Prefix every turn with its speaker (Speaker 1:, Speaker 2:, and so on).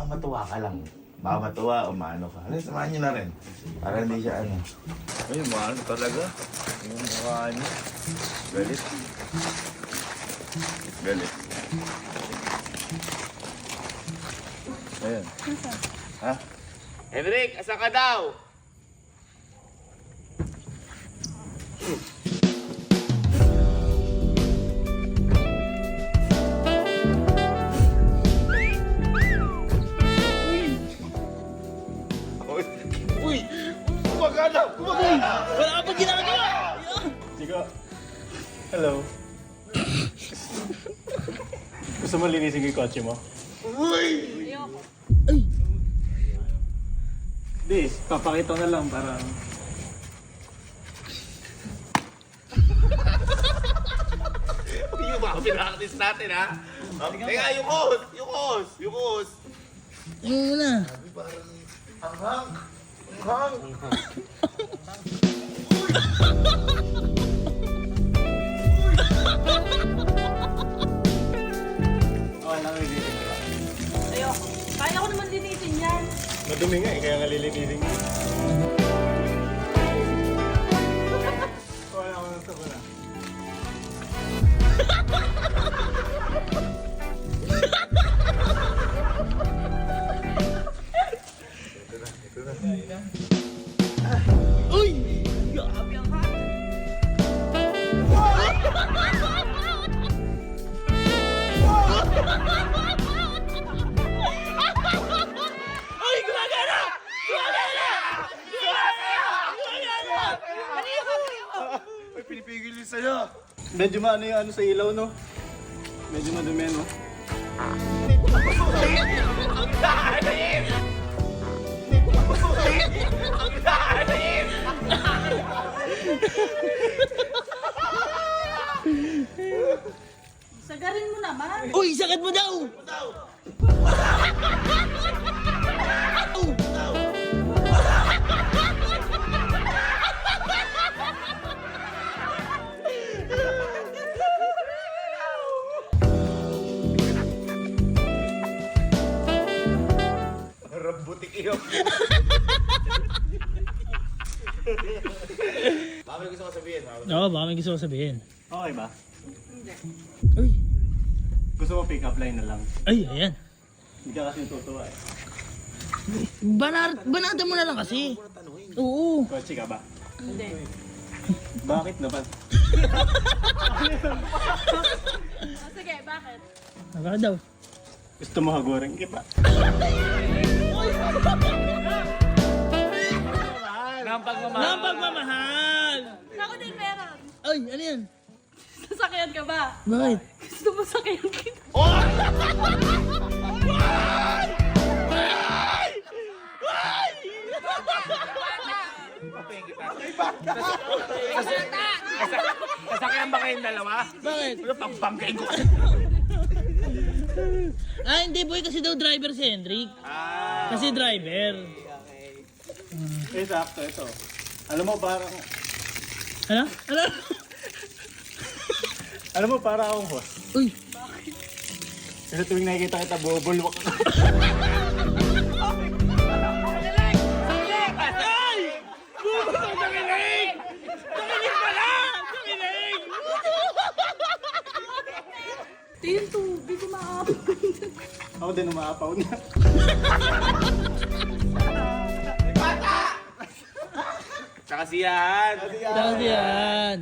Speaker 1: matuwa ka lang. Baka matuwa o maano ka. Ano, samahan nyo na rin. Para hindi siya ano. Ay, maano talaga. Yung mukha niya. Galit. Galit. Ayan. Ha? Henrik, asa ka daw? Uy! Kumagana! Kumagana!
Speaker 2: Wala ka pang ginagawa!
Speaker 3: Chico. Hello. Gusto mo linisin ko yung kotse mo?
Speaker 1: Uy!
Speaker 4: Ayoko.
Speaker 3: Di, papakita na lang para...
Speaker 1: Yung mga pinaktis natin, ha? Teka, yung hose! Yung hose! Yung hose!
Speaker 2: Yung muna.
Speaker 1: Parang anghang! Anghang!
Speaker 3: Okay lang, linisin ko.
Speaker 4: Ayoko. Kaya ko naman linisin yan.
Speaker 3: Madumi nga eh, kaya nga lilinisin ko. Wala ko nang sabon ah.
Speaker 2: Uy!
Speaker 4: Grabe ang hot.
Speaker 2: Uy! Gumagana! Gumagana! Gumagana!
Speaker 1: Ay, pinipigil yun sa'yo!
Speaker 3: Medyo maano yung ano sa ilaw, no? Medyo madumi, no?
Speaker 4: Sagarin mo naman.
Speaker 2: Uy! Sakit mo daw!
Speaker 1: Rambutik iyo! Baka may gusto ko sabihin, ha?
Speaker 2: Oo, baka may gusto ko sabihin.
Speaker 3: Okay ba?
Speaker 2: Uy!
Speaker 3: Gusto mo pick up line na lang.
Speaker 2: Ay, ayan.
Speaker 3: Hindi ka kasi tutuwa eh.
Speaker 2: Banata mo na lang kasi. Oo.
Speaker 3: Kotse ka ba?
Speaker 4: Hindi.
Speaker 3: Bakit naman?
Speaker 4: Oh, sige, bakit?
Speaker 2: Bakit daw?
Speaker 3: Gusto mo hagorin kita?
Speaker 2: Ng pagmamahal!
Speaker 4: Ako din meron.
Speaker 2: Ay, ano yan?
Speaker 4: Sasakyan ka ba?
Speaker 2: Bakit?
Speaker 4: Gusto mo sakyan kita?
Speaker 1: Kasakyan ba kayong dalawa?
Speaker 2: Bakit?
Speaker 1: Ano, pagbanggain ko?
Speaker 2: Ah, hindi boy, kasi daw driver si Hendrik. Kasi driver.
Speaker 3: Eh, sakto, ito. Alam mo, parang...
Speaker 2: Ano? Ano?
Speaker 3: Alam mo, para akong host.
Speaker 2: Uy!
Speaker 3: Kasi tuwing nakikita kita, bubulwak ka.
Speaker 4: Ito yung tubig, umaapay.
Speaker 3: Ako din umaapaw na.
Speaker 1: Tsaka siyan!
Speaker 2: Dahil yan.